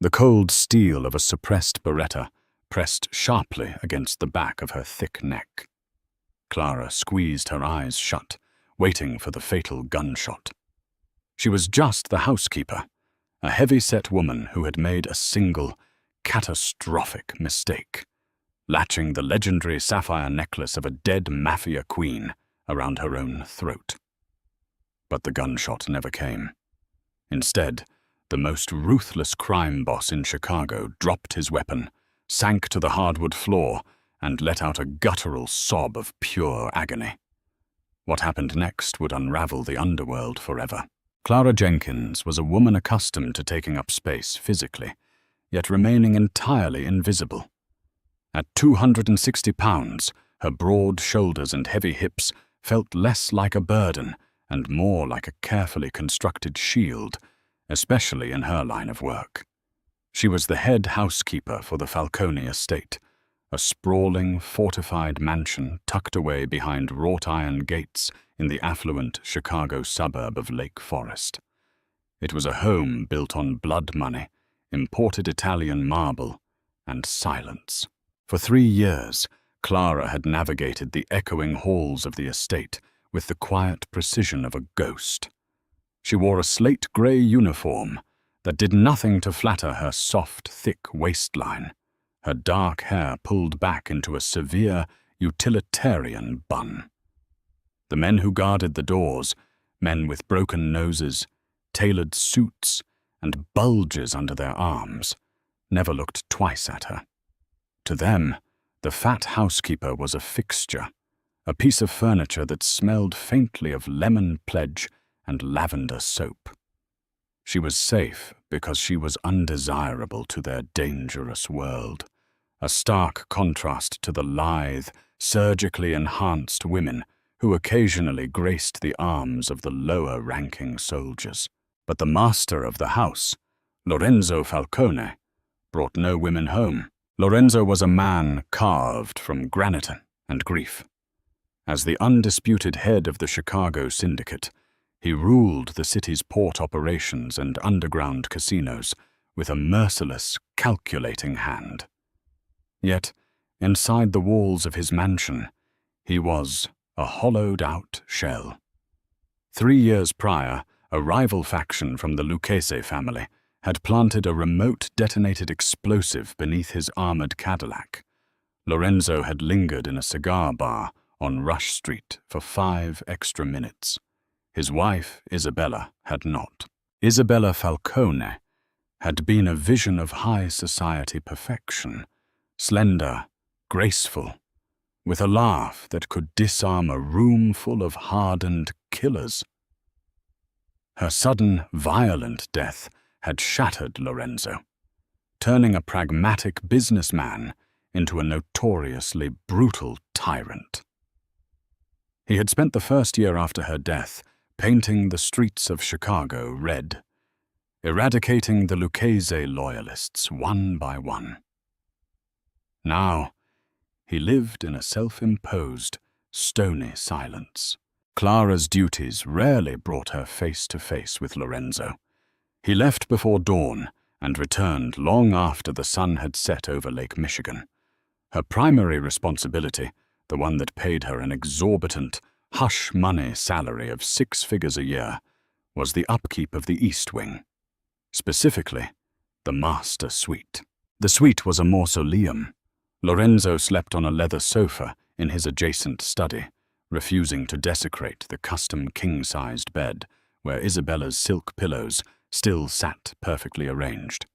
The cold steel of a suppressed beretta pressed sharply against the back of her thick neck. Clara squeezed her eyes shut, waiting for the fatal gunshot. She was just the housekeeper, a heavy-set woman who had made a single, catastrophic mistake, latching the legendary sapphire necklace of a dead Mafia queen around her own throat. But the gunshot never came. Instead, the most ruthless crime boss in Chicago dropped his weapon, sank to the hardwood floor, and let out a guttural sob of pure agony. What happened next would unravel the underworld forever. Clara Jenkins was a woman accustomed to taking up space physically, yet remaining entirely invisible. At 260 pounds, her broad shoulders and heavy hips felt less like a burden and more like a carefully constructed shield, especially in her line of work. She was the head housekeeper for the Falcone estate, a sprawling, fortified mansion tucked away behind wrought-iron gates in the affluent Chicago suburb of Lake Forest. It was a home built on blood money, imported Italian marble, and silence. For 3 years, Clara had navigated the echoing halls of the estate with the quiet precision of a ghost. She wore a slate-gray uniform that did nothing to flatter her soft, thick waistline, her dark hair pulled back into a severe, utilitarian bun. The men who guarded the doors, men with broken noses, tailored suits, and bulges under their arms, never looked twice at her. To them, the fat housekeeper was a fixture, a piece of furniture that smelled faintly of lemon pledge and lavender soap. She was safe because she was undesirable to their dangerous world, a stark contrast to the lithe, surgically enhanced women who occasionally graced the arms of the lower-ranking soldiers. But the master of the house, Lorenzo Falcone, brought no women home. Lorenzo was a man carved from granite and grief. As the undisputed head of the Chicago syndicate, he ruled the city's port operations and underground casinos with a merciless, calculating hand. Yet, inside the walls of his mansion, he was a hollowed-out shell. 3 years prior, a rival faction from the Lucchese family had planted a remote detonated explosive beneath his armored Cadillac. Lorenzo had lingered in a cigar bar on Rush Street for 5 extra minutes. His wife, Isabella, had not. Isabella Falcone had been a vision of high society perfection, slender, graceful, with a laugh that could disarm a room full of hardened killers. Her sudden, violent death had shattered Lorenzo, turning a pragmatic businessman into a notoriously brutal tyrant. He had spent the first year after her death painting the streets of Chicago red, eradicating the Lucchese loyalists one by one. Now, he lived in a self-imposed, stony silence. Clara's duties rarely brought her face to face with Lorenzo. He left before dawn and returned long after the sun had set over Lake Michigan. Her primary responsibility, the one that paid her an exorbitant, hush-money salary of 6 figures a year, was the upkeep of the East Wing, specifically the master suite. The suite was a mausoleum. Lorenzo slept on a leather sofa in his adjacent study, refusing to desecrate the custom king-sized bed where Isabella's silk pillows still sat perfectly arranged.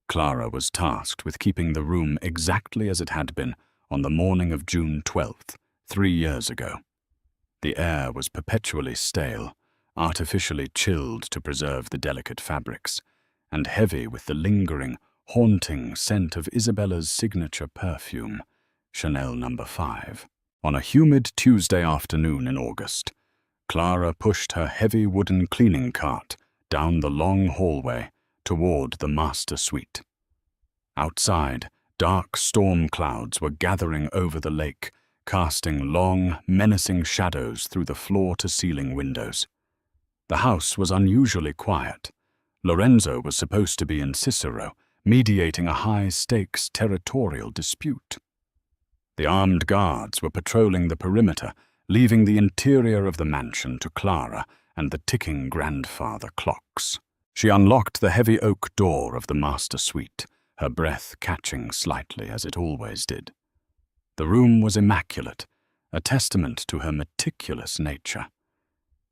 Clara was tasked with keeping the room exactly as it had been on the morning of June 12th, 3 years ago. The air was perpetually stale, artificially chilled to preserve the delicate fabrics, and heavy with the lingering, haunting scent of Isabella's signature perfume, Chanel No. 5. On a humid Tuesday afternoon in August, Clara pushed her heavy wooden cleaning cart down the long hallway toward the master suite. Outside, dark storm clouds were gathering over the lake, casting long, menacing shadows through the floor-to-ceiling windows. The house was unusually quiet. Lorenzo was supposed to be in Cicero, mediating a high-stakes territorial dispute. The armed guards were patrolling the perimeter, leaving the interior of the mansion to Clara and the ticking grandfather clocks. She unlocked the heavy oak door of the master suite, her breath catching slightly as it always did. The room was immaculate, a testament to her meticulous nature.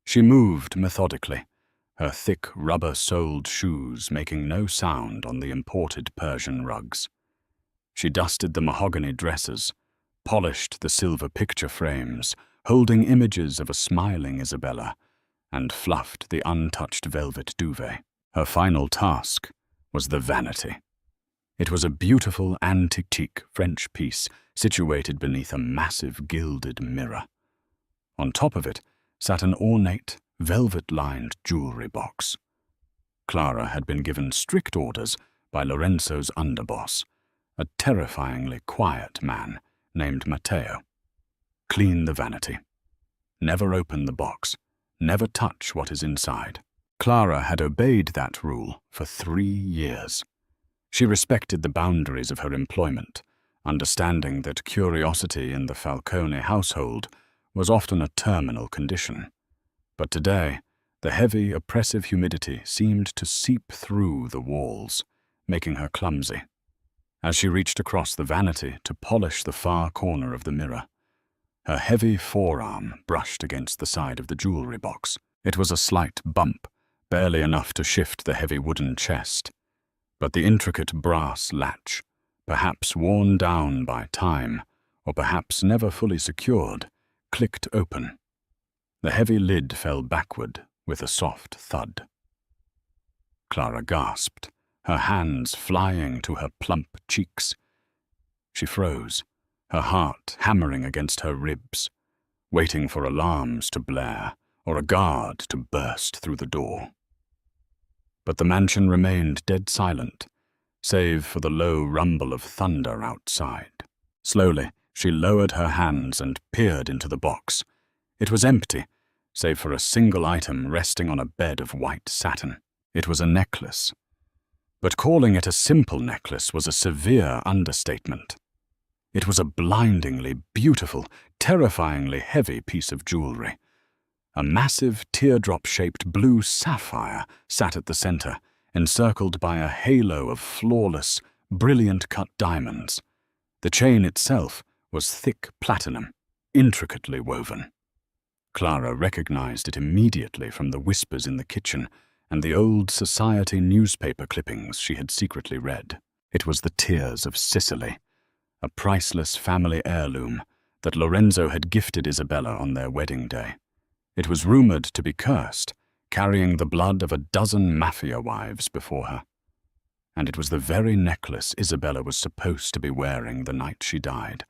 She moved methodically, her thick rubber-soled shoes making no sound on the imported Persian rugs. She dusted the mahogany dressers, polished the silver picture frames, holding images of a smiling Isabella, and fluffed the untouched velvet duvet. Her final task was the vanity. It was a beautiful antique French piece situated beneath a massive gilded mirror. On top of it sat an ornate, velvet-lined jewelry box. Clara had been given strict orders by Lorenzo's underboss, a terrifyingly quiet man named Matteo. Clean the vanity. Never open the box. Never touch what is inside. Clara had obeyed that rule for 3 years. She respected the boundaries of her employment, understanding that curiosity in the Falcone household was often a terminal condition. But today, the heavy, oppressive humidity seemed to seep through the walls, making her clumsy. As she reached across the vanity to polish the far corner of the mirror, her heavy forearm brushed against the side of the jewelry box. It was a slight bump, barely enough to shift the heavy wooden chest. But the intricate brass latch, perhaps worn down by time, or perhaps never fully secured, clicked open. The heavy lid fell backward with a soft thud. Clara gasped, her hands flying to her plump cheeks. She froze, her heart hammering against her ribs, waiting for alarms to blare or a guard to burst through the door. But the mansion remained dead silent, save for the low rumble of thunder outside. Slowly, she lowered her hands and peered into the box. It was empty, save for a single item resting on a bed of white satin. It was a necklace. But calling it a simple necklace was a severe understatement. It was a blindingly beautiful, terrifyingly heavy piece of jewelry. A massive teardrop-shaped blue sapphire sat at the center, encircled by a halo of flawless, brilliant-cut diamonds. The chain itself was thick platinum, intricately woven. Clara recognized it immediately from the whispers in the kitchen and the old society newspaper clippings she had secretly read. It was the Tears of Sicily, a priceless family heirloom that Lorenzo had gifted Isabella on their wedding day. It was rumored to be cursed, carrying the blood of a dozen Mafia wives before her. And it was the very necklace Isabella was supposed to be wearing the night she died,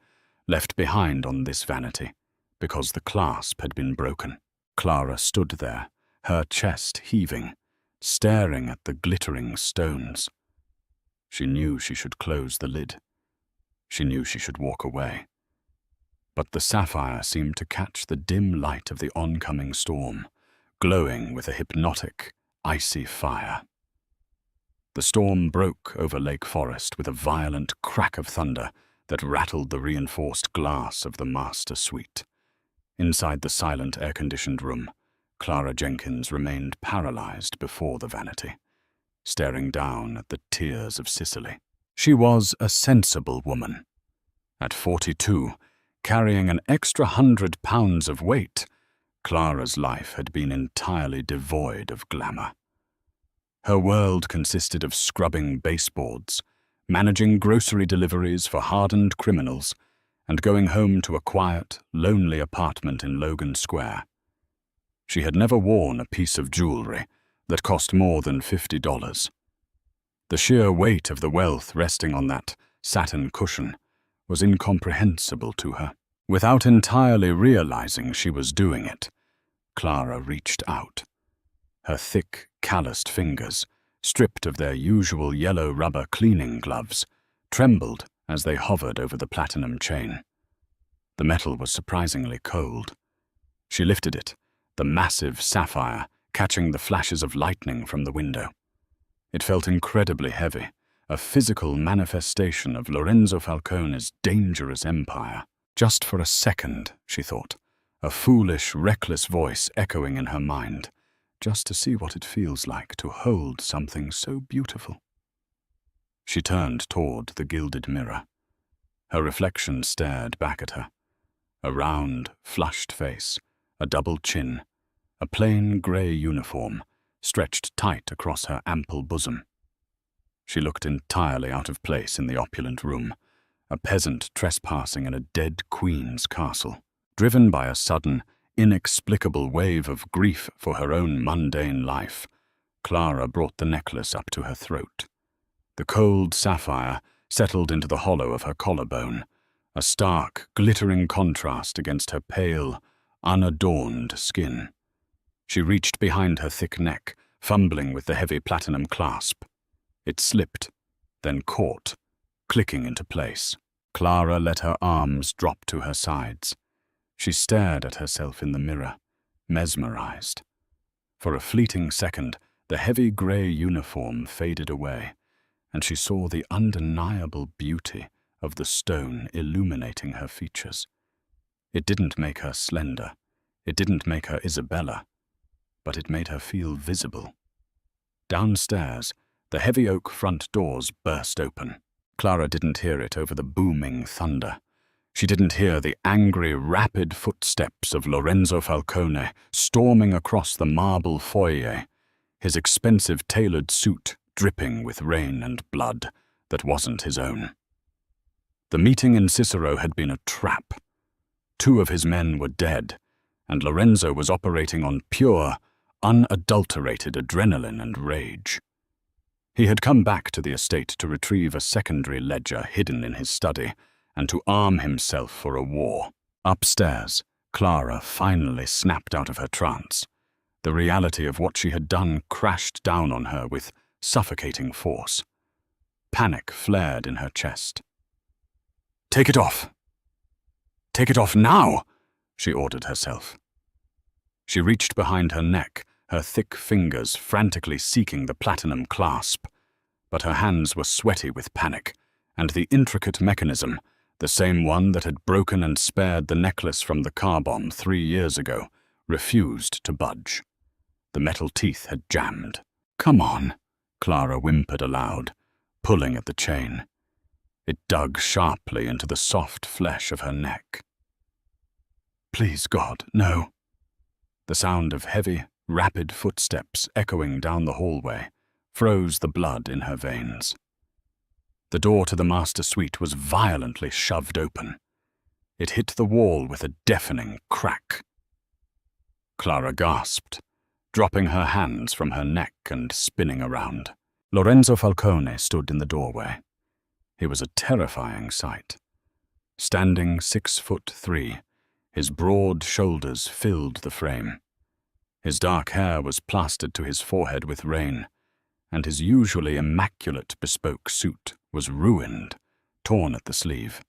left behind on this vanity, because the clasp had been broken. Clara stood there, her chest heaving, staring at the glittering stones. She knew she should close the lid. She knew she should walk away. But the sapphire seemed to catch the dim light of the oncoming storm, glowing with a hypnotic, icy fire. The storm broke over Lake Forest with a violent crack of thunder that rattled the reinforced glass of the master suite. Inside the silent, air-conditioned room, Clara Jenkins remained paralyzed before the vanity, staring down at the Tears of Sicily. She was a sensible woman. At 42, carrying an extra 100 pounds of weight, Clara's life had been entirely devoid of glamour. Her world consisted of scrubbing baseboards, managing grocery deliveries for hardened criminals, and going home to a quiet, lonely apartment in Logan Square. She had never worn a piece of jewelry that cost more than $50. The sheer weight of the wealth resting on that satin cushion was incomprehensible to her. Without entirely realizing she was doing it, Clara reached out. Her thick, calloused fingers, stripped of their usual yellow rubber cleaning gloves, trembled as they hovered over the platinum chain. The metal was surprisingly cold. She lifted it, the massive sapphire catching the flashes of lightning from the window. It felt incredibly heavy, a physical manifestation of Lorenzo Falcone's dangerous empire. Just for a second, she thought, a foolish, reckless voice echoing in her mind, just to see what it feels like to hold something so beautiful. She turned toward the gilded mirror. Her reflection stared back at her. A round, flushed face, a double chin, a plain grey uniform stretched tight across her ample bosom. She looked entirely out of place in the opulent room, a peasant trespassing in a dead queen's castle. Driven by a sudden, inexplicable wave of grief for her own mundane life, Clara brought the necklace up to her throat. The cold sapphire settled into the hollow of her collarbone, a stark, glittering contrast against her pale, unadorned skin. She reached behind her thick neck, fumbling with the heavy platinum clasp. It slipped, then caught, clicking into place. Clara let her arms drop to her sides. She stared at herself in the mirror, mesmerized. For a fleeting second, the heavy grey uniform faded away, and she saw the undeniable beauty of the stone illuminating her features. It didn't make her slender, it didn't make her Isabella, but it made her feel visible. Downstairs, the heavy oak front doors burst open. Clara didn't hear it over the booming thunder. She didn't hear the angry, rapid footsteps of Lorenzo Falcone storming across the marble foyer, his expensive tailored suit dripping with rain and blood that wasn't his own. The meeting in Cicero had been a trap. 2 of his men were dead, and Lorenzo was operating on pure, unadulterated adrenaline and rage. He had come back to the estate to retrieve a secondary ledger hidden in his study and to arm himself for a war. Upstairs, Clara finally snapped out of her trance. The reality of what she had done crashed down on her with suffocating force. Panic flared in her chest. "Take it off! Take it off now!" she ordered herself. She reached behind her neck, her thick fingers frantically seeking the platinum clasp. But her hands were sweaty with panic, and the intricate mechanism, the same one that had broken and spared the necklace from the car bomb 3 years ago, refused to budge. The metal teeth had jammed. "Come on," Clara whimpered aloud, pulling at the chain. It dug sharply into the soft flesh of her neck. "Please, God, no." The sound of heavy, rapid footsteps echoing down the hallway froze the blood in her veins. The door to the master suite was violently shoved open. It hit the wall with a deafening crack. Clara gasped, dropping her hands from her neck and spinning around. Lorenzo Falcone stood in the doorway. He was a terrifying sight. Standing 6'3", his broad shoulders filled the frame. His dark hair was plastered to his forehead with rain, and his usually immaculate bespoke suit was ruined, torn at the sleeve.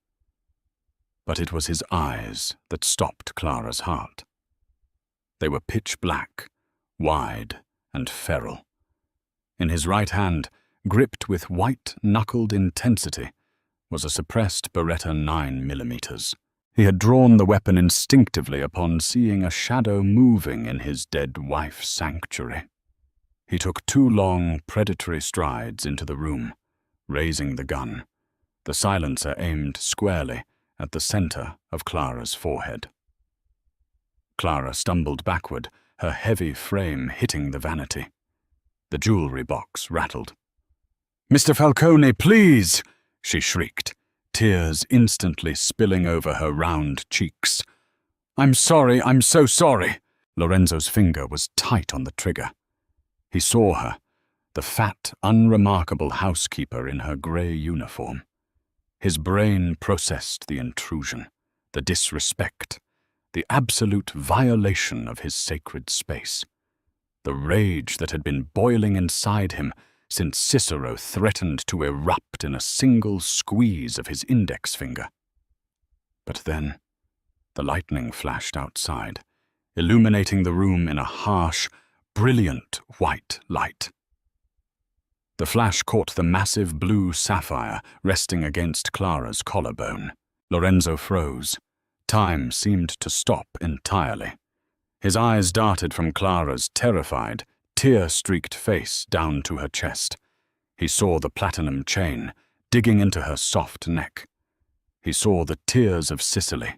But it was his eyes that stopped Clara's heart. They were pitch black, wide, and feral. In his right hand, gripped with white-knuckled intensity, was a suppressed Beretta 9mm. He had drawn the weapon instinctively upon seeing a shadow moving in his dead wife's sanctuary. He took 2 long, predatory strides into the room, raising the gun, the silencer aimed squarely at the center of Clara's forehead. Clara stumbled backward, her heavy frame hitting the vanity. The jewelry box rattled. "Mr. Falcone, please!" she shrieked, tears instantly spilling over her round cheeks. "I'm sorry, I'm so sorry." Lorenzo's finger was tight on the trigger. He saw her, the fat, unremarkable housekeeper in her grey uniform. His brain processed the intrusion, the disrespect, the absolute violation of his sacred space, the rage that had been boiling inside him since Cicero threatened to erupt in a single squeeze of his index finger. But then, the lightning flashed outside, illuminating the room in a harsh, brilliant white light. The flash caught the massive blue sapphire resting against Clara's collarbone. Lorenzo froze. Time seemed to stop entirely. His eyes darted from Clara's terrified, tear-streaked face down to her chest. He saw the platinum chain digging into her soft neck. He saw the tears of Sicily.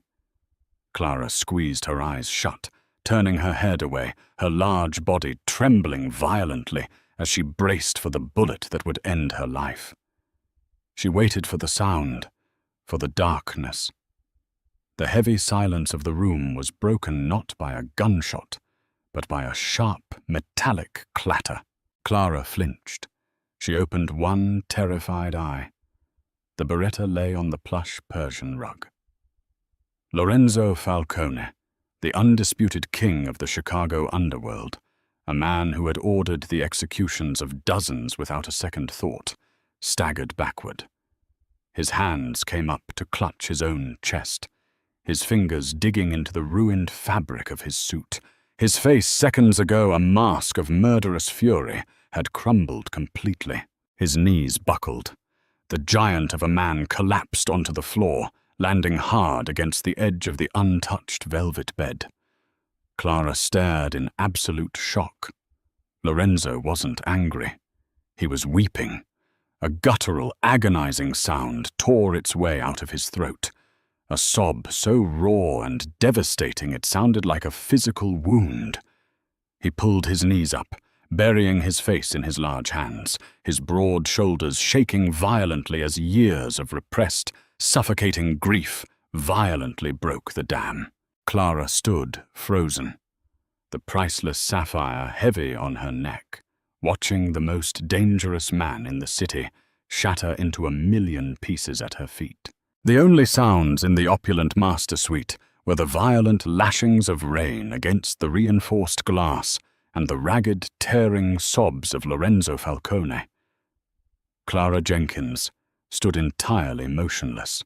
Clara squeezed her eyes shut, turning her head away, her large body trembling violently as she braced for the bullet that would end her life. She waited for the sound, for the darkness. The heavy silence of the room was broken not by a gunshot, but by a sharp, metallic clatter. Clara flinched. She opened one terrified eye. The Beretta lay on the plush Persian rug. Lorenzo Falcone, the undisputed king of the Chicago underworld, a man who had ordered the executions of dozens without a second thought, staggered backward. His hands came up to clutch his own chest, his fingers digging into the ruined fabric of his suit. His face, seconds ago a mask of murderous fury, had crumbled completely. His knees buckled. The giant of a man collapsed onto the floor, landing hard against the edge of the untouched velvet bed. Clara stared in absolute shock. Lorenzo wasn't angry. He was weeping. A guttural, agonizing sound tore its way out of his throat. A sob so raw and devastating it sounded like a physical wound. He pulled his knees up, burying his face in his large hands, his broad shoulders shaking violently as years of repressed, suffocating grief violently broke the dam. Clara stood, frozen, the priceless sapphire heavy on her neck, watching the most dangerous man in the city shatter into a million pieces at her feet. The only sounds in the opulent master suite were the violent lashings of rain against the reinforced glass and the ragged, tearing sobs of Lorenzo Falcone. Clara Jenkins stood entirely motionless,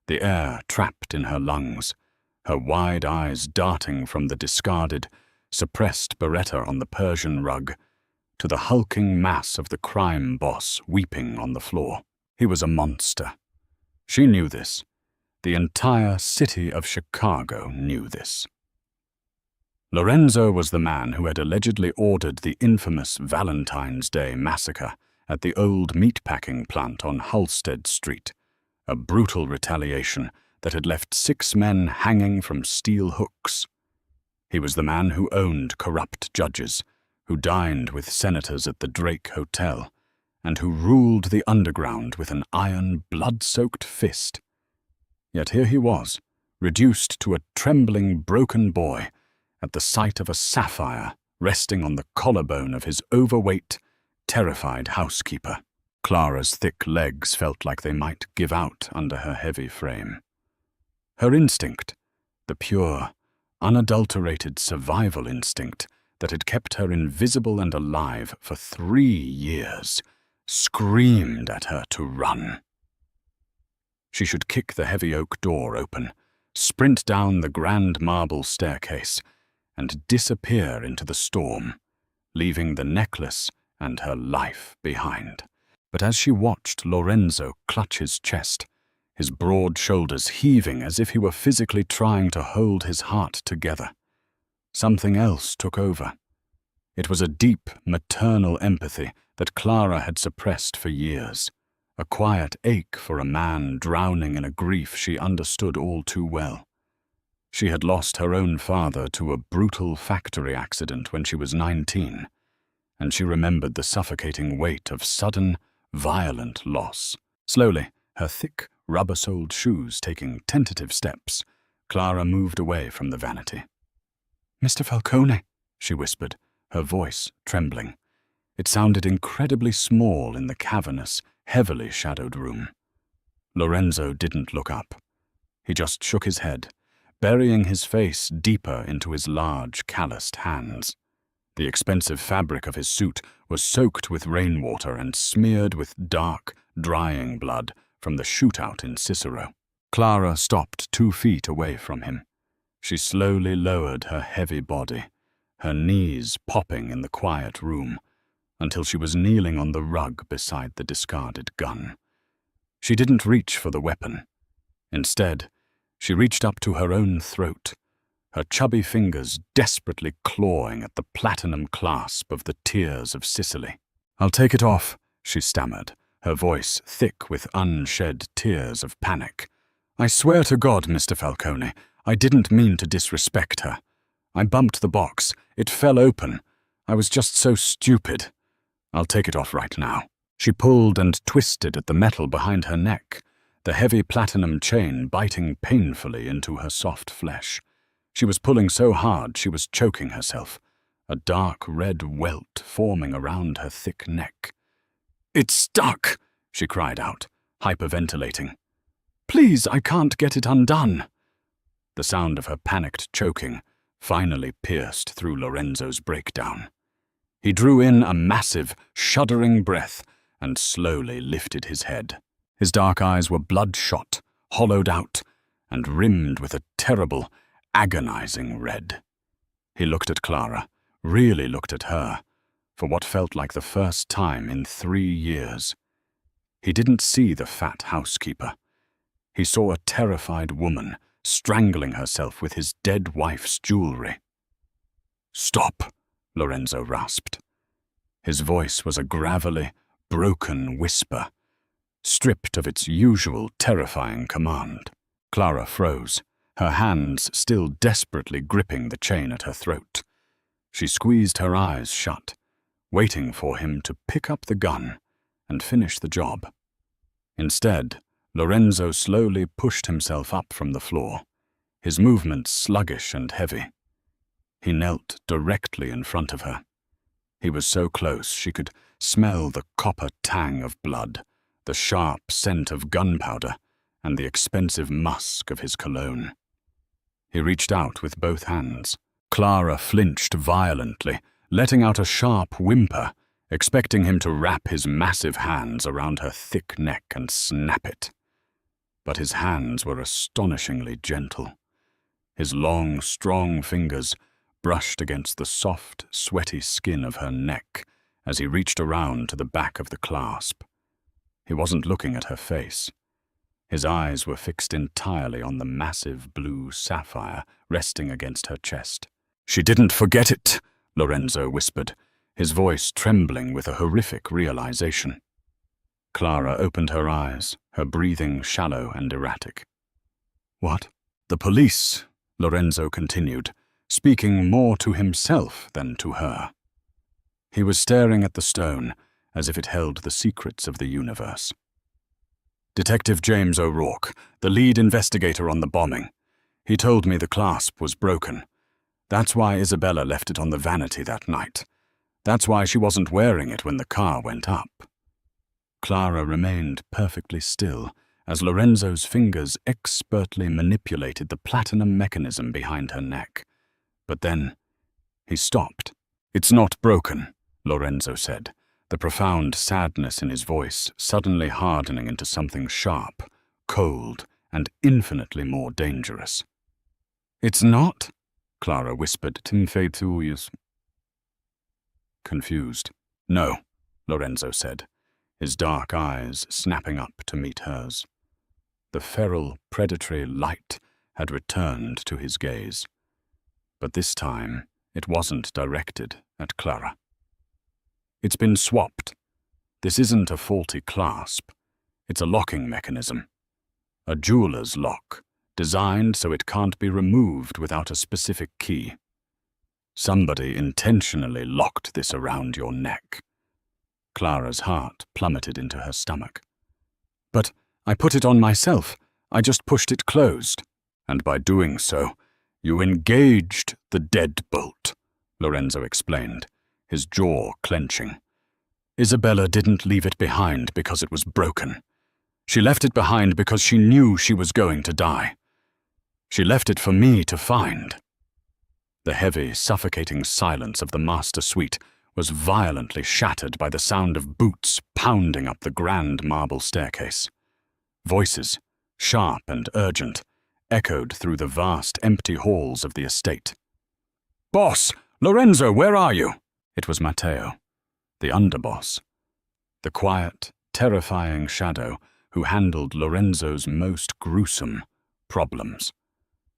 the air trapped in her lungs, her wide eyes darting from the discarded, suppressed Beretta on the Persian rug to the hulking mass of the crime boss weeping on the floor. He was a monster. She knew this. The entire city of Chicago knew this. Lorenzo was the man who had allegedly ordered the infamous Valentine's Day massacre at the old meatpacking plant on Halsted Street, a brutal retaliation that had left 6 men hanging from steel hooks. He was the man who owned corrupt judges, who dined with senators at the Drake Hotel, and who ruled the underground with an iron, blood-soaked fist. Yet here he was, reduced to a trembling, broken boy, at the sight of a sapphire resting on the collarbone of his overweight, terrified housekeeper. Clara's thick legs felt like they might give out under her heavy frame. Her instinct, the pure, unadulterated survival instinct that had kept her invisible and alive for 3 years, screamed at her to run. She should kick the heavy oak door open, sprint down the grand marble staircase, and disappear into the storm, leaving the necklace and her life behind. But as she watched Lorenzo clutch his chest, his broad shoulders heaving as if he were physically trying to hold his heart together, something else took over. It was a deep, maternal empathy that Clara had suppressed for years, a quiet ache for a man drowning in a grief she understood all too well. She had lost her own father to a brutal factory accident when she was 19, and she remembered the suffocating weight of sudden, violent loss. Slowly, her thick, rubber-soled shoes taking tentative steps, Clara moved away from the vanity. "Mr. Falcone," she whispered, her voice trembling. It sounded incredibly small in the cavernous, heavily shadowed room. Lorenzo didn't look up. He just shook his head, burying his face deeper into his large, calloused hands. The expensive fabric of his suit was soaked with rainwater and smeared with dark, drying blood from the shootout in Cicero. Clara stopped 2 feet away from him. She slowly lowered her heavy body, her knees popping in the quiet room, until she was kneeling on the rug beside the discarded gun. She didn't reach for the weapon. Instead, she reached up to her own throat, her chubby fingers desperately clawing at the platinum clasp of the Tears of Sicily. "I'll take it off," she stammered, her voice thick with unshed tears of panic. "I swear to God, Mr. Falcone, I didn't mean to disrespect her. I bumped the box. It fell open. I was just so stupid. I'll take it off right now." She pulled and twisted at the metal behind her neck, the heavy platinum chain biting painfully into her soft flesh. She was pulling so hard she was choking herself, a dark red welt forming around her thick neck. "It's stuck!" she cried out, hyperventilating. "Please, I can't get it undone." The sound of her panicked choking finally pierced through Lorenzo's breakdown. He drew in a massive, shuddering breath and slowly lifted his head. His dark eyes were bloodshot, hollowed out, and rimmed with a terrible, agonizing red. He looked at Clara, really looked at her, for what felt like the first time in 3 years. He didn't see the fat housekeeper. He saw a terrified woman strangling herself with his dead wife's jewelry. "Stop," Lorenzo rasped. His voice was a gravelly, broken whisper, stripped of its usual terrifying command. Clara froze, her hands still desperately gripping the chain at her throat. She squeezed her eyes shut, waiting for him to pick up the gun and finish the job. Instead, Lorenzo slowly pushed himself up from the floor, his movements sluggish and heavy. He knelt directly in front of her. He was so close she could smell the copper tang of blood, the sharp scent of gunpowder, and the expensive musk of his cologne. He reached out with both hands. Clara flinched violently, letting out a sharp whimper, expecting him to wrap his massive hands around her thick neck and snap it. But his hands were astonishingly gentle. His long, strong fingers brushed against the soft, sweaty skin of her neck as he reached around to the back of the clasp. He wasn't looking at her face. His eyes were fixed entirely on the massive blue sapphire resting against her chest. "She didn't forget it," Lorenzo whispered, his voice trembling with a horrific realization. Clara opened her eyes, her breathing shallow and erratic. "What?" "The police," Lorenzo continued, speaking more to himself than to her. He was staring at the stone as if it held the secrets of the universe. "Detective James O'Rourke, the lead investigator on the bombing. He told me the clasp was broken. That's why Isabella left it on the vanity that night. That's why she wasn't wearing it when the car went up." Clara remained perfectly still as Lorenzo's fingers expertly manipulated the platinum mechanism behind her neck. But then he stopped. "It's not broken," Lorenzo said, the profound sadness in his voice suddenly hardening into something sharp, cold, and infinitely more dangerous. "It's not?" Clara whispered, confused. "No," Lorenzo said, his dark eyes snapping up to meet hers. The feral, predatory light had returned to his gaze. But this time, it wasn't directed at Clara. "It's been swapped. This isn't a faulty clasp. It's a locking mechanism. A jeweler's lock, designed so it can't be removed without a specific key. Somebody intentionally locked this around your neck." Clara's heart plummeted into her stomach. "But I put it on myself. I just pushed it closed. And by doing so, you engaged the deadbolt," Lorenzo explained, his jaw clenching. "Isabella didn't leave it behind because it was broken. She left it behind because she knew she was going to die. She left it for me to find." The heavy, suffocating silence of the master suite was violently shattered by the sound of boots pounding up the grand marble staircase. Voices, sharp and urgent, echoed through the vast, empty halls of the estate. "Boss! Lorenzo, where are you?" It was Matteo. The underboss. The quiet, terrifying shadow who handled Lorenzo's most gruesome problems.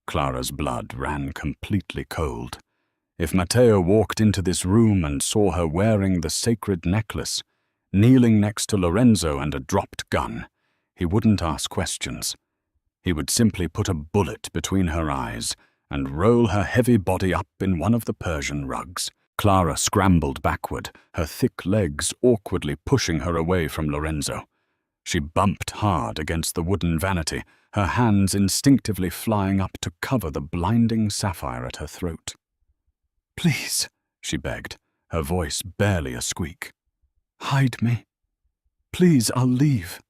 Clara's blood ran completely cold. If Matteo walked into this room and saw her wearing the sacred necklace, kneeling next to Lorenzo and a dropped gun, he wouldn't ask questions. He would simply put a bullet between her eyes and roll her heavy body up in one of the Persian rugs. Clara scrambled backward, her thick legs awkwardly pushing her away from Lorenzo. She bumped hard against the wooden vanity, her hands instinctively flying up to cover the blinding sapphire at her throat. "Please," she begged, her voice barely a squeak. "Hide me. Please, I'll leave.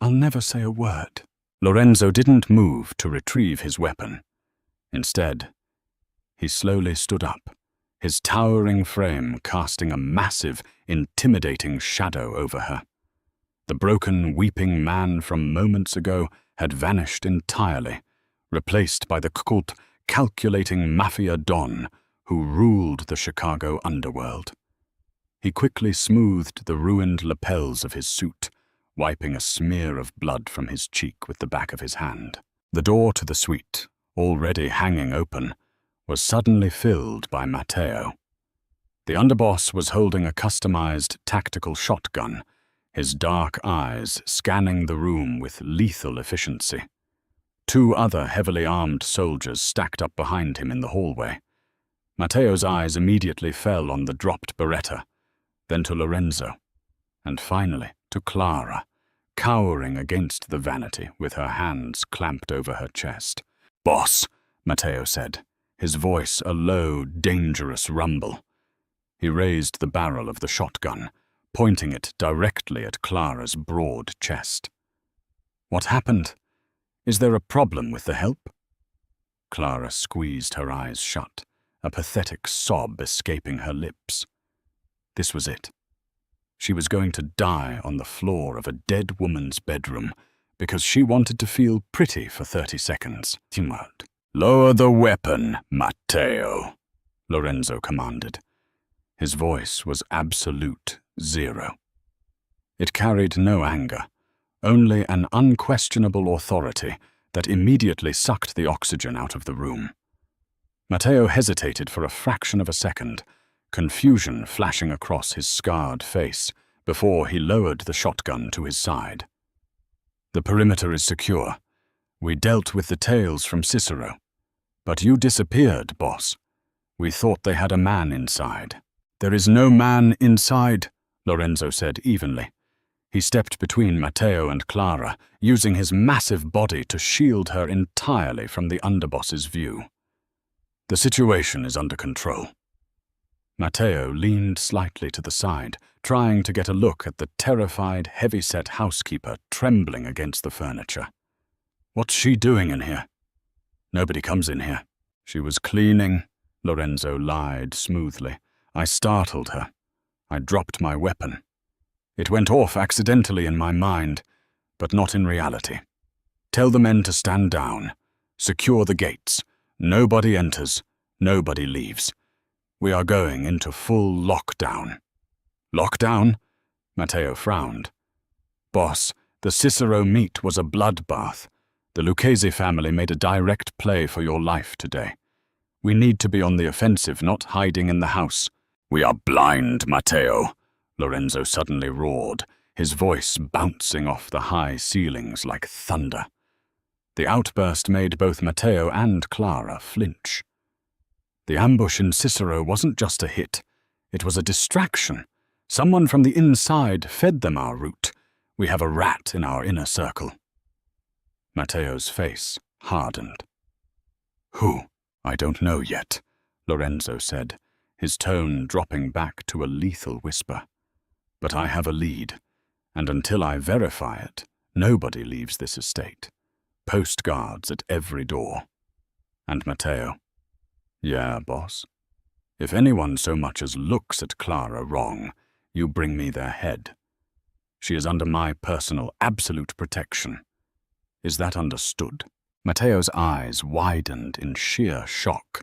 I'll never say a word." Lorenzo didn't move to retrieve his weapon. Instead, he slowly stood up, his towering frame casting a massive, intimidating shadow over her. The broken, weeping man from moments ago had vanished entirely, replaced by the cold, calculating Mafia don who ruled the Chicago underworld. He quickly smoothed the ruined lapels of his suit, wiping a smear of blood from his cheek with the back of his hand. The door to the suite, already hanging open, was suddenly filled by Matteo. The underboss was holding a customized tactical shotgun, his dark eyes scanning the room with lethal efficiency. Two other heavily armed soldiers stacked up behind him in the hallway. Matteo's eyes immediately fell on the dropped Beretta, then to Lorenzo, and finally to Clara, cowering against the vanity with her hands clamped over her chest. "Boss," Matteo said, his voice a low, dangerous rumble. He raised the barrel of the shotgun, pointing it directly at Clara's broad chest. "What happened? Is there a problem with the help?" Clara squeezed her eyes shut, a pathetic sob escaping her lips. This was it. She was going to die on the floor of a dead woman's bedroom because she wanted to feel pretty for 30 seconds. "Lower the weapon, Matteo," Lorenzo commanded. His voice was absolute zero. It carried no anger, only an unquestionable authority that immediately sucked the oxygen out of the room. Matteo hesitated for a fraction of a second, confusion flashing across his scarred face, before he lowered the shotgun to his side. "The perimeter is secure. We dealt with the tales from Cicero. But you disappeared, boss. We thought they had a man inside." "There is no man inside," Lorenzo said evenly. He stepped between Matteo and Clara, using his massive body to shield her entirely from the underboss's view. "The situation is under control." Matteo leaned slightly to the side, trying to get a look at the terrified, heavy-set housekeeper trembling against the furniture. "What's she doing in here?" "Nobody comes in here." "She was cleaning," Lorenzo lied smoothly. "I startled her. I dropped my weapon. It went off accidentally in my mind, but not in reality. Tell the men to stand down. Secure the gates. Nobody enters. Nobody leaves. We are going into full lockdown." "Lockdown?" Matteo frowned. "Boss, the Cicero meet was a bloodbath. The Lucchese family made a direct play for your life today. We need to be on the offensive, not hiding in the house." "We are blind, Matteo," Lorenzo suddenly roared, his voice bouncing off the high ceilings like thunder. The outburst made both Matteo and Clara flinch. The ambush in Cicero wasn't just a hit. It was a distraction. Someone from the inside fed them our route. We have a rat in our inner circle. Matteo's face hardened. "Who? I don't know yet," Lorenzo said, his tone dropping back to a lethal whisper. "But I have a lead, and until I verify it, nobody leaves this estate. Post guards at every door." And Matteo, "Yeah, boss. If anyone so much as looks at Clara wrong, you bring me their head. She is under my personal absolute protection. Is that understood?" Matteo's eyes widened in sheer shock.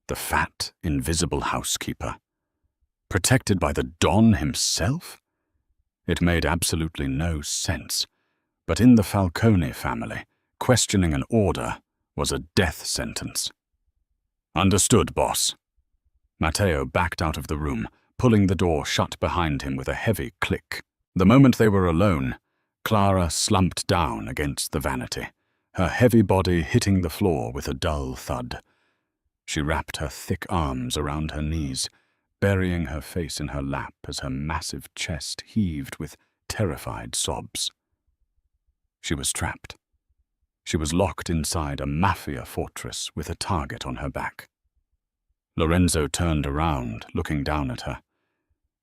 The fat, invisible housekeeper. Protected by the Don himself? It made absolutely no sense, but in the Falcone family, questioning an order was a death sentence. "Understood, boss." Matteo backed out of the room, pulling the door shut behind him with a heavy click. The moment they were alone, Clara slumped down against the vanity, her heavy body hitting the floor with a dull thud. She wrapped her thick arms around her knees, burying her face in her lap as her massive chest heaved with terrified sobs. She was trapped. She was locked inside a Mafia fortress with a target on her back. Lorenzo turned around, looking down at her.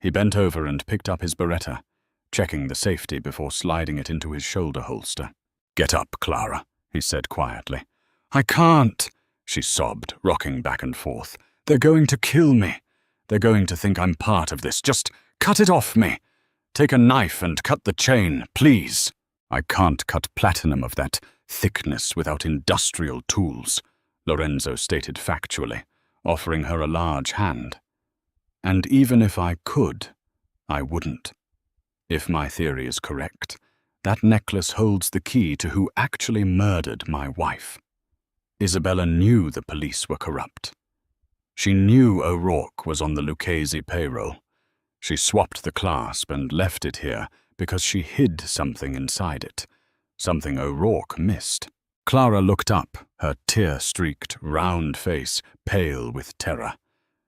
He bent over and picked up his Beretta, checking the safety before sliding it into his shoulder holster. "Get up, Clara," he said quietly. "I can't," she sobbed, rocking back and forth. "They're going to kill me. They're going to think I'm part of this. Just cut it off me. Take a knife and cut the chain, please." "I can't cut platinum of that thickness without industrial tools," Lorenzo stated factually, offering her a large hand. "And even if I could, I wouldn't. If my theory is correct, that necklace holds the key to who actually murdered my wife." Isabella knew the police were corrupt. She knew O'Rourke was on the Lucchese payroll. She swapped the clasp and left it here because she hid something inside it, something O'Rourke missed. Clara looked up, her tear-streaked, round face pale with terror.